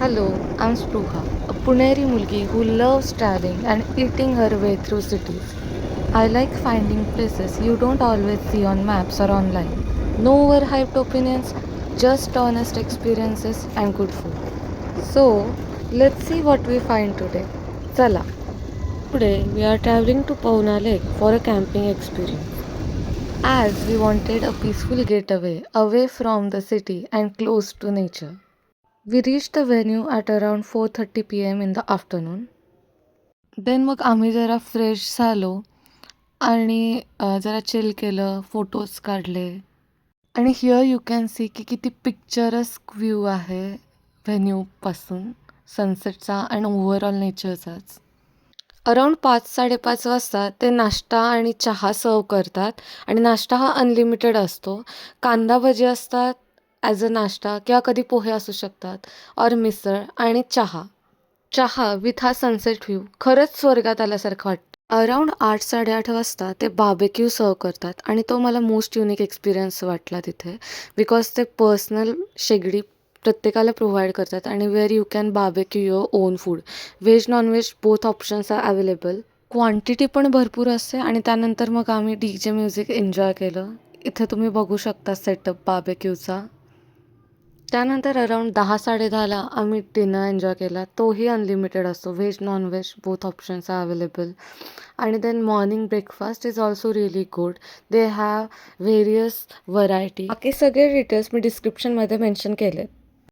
Hello, I'm Spruha, a Puneri mulgi who loves traveling and eating her way through cities. I like finding places you don't always see on maps or online. No overhyped opinions, just honest experiences and good food. So, let's see what we find today. Chala. Today we are traveling to Pauna Lake for a camping experience. As we wanted a peaceful getaway away from the city and close to nature. We reached the venue at around 4:30 p.m. in the afternoon. Then मग आम्ही जरा fresh झालो आणि जरा chill केलं, photos काढले आणि here you can see की किती पिक्चरस्क व्ह्यू आहे व्हेन्यूपासून सनसेटचा आणि ओव्हरऑल नेचरचाच. अराउंड 5-5:30 वाजता ते नाश्ता आणि चहा सर्व करतात आणि नाश्ता हा अनलिमिटेड असतो. कांदा भजी असतात ॲज अ नाश्ता किंवा कधी पोहे असू शकतात और मिसळ आणि चहा. चहा विथ हा सनसेट व्ह्यू खरंच स्वर्गात आल्यासारखं वाटतं. अराउंड 8-8:30 वाजता ते बार्बेक्यू सर्व करतात आणि तो मला मोस्ट युनिक एक्सपिरियन्स वाटला तिथे. बिकॉज ते पर्सनल शेगडी प्रत्येकाला प्रोव्हाइड करतात आणि where you can barbecue your own food. Veg non veg both options are available. Quantity पण भरपूर असते आणि त्यानंतर मग आम्ही DJ म्युझिक एन्जॉय केलं. इथे तुम्ही बघू शकता सेटअप बार्बेक्यूचा. त्यानंतर अराउंड 10-10:30ला आम्ही डिनर एन्जॉय केला. तोही अनलिमिटेड असतो. Veg, nonveg both options are available. आणि then morning breakfast is also really good. They have various variety. बाकी सगळे डिटेल्स मी डिस्क्रिप्शनमध्ये मेन्शन केले.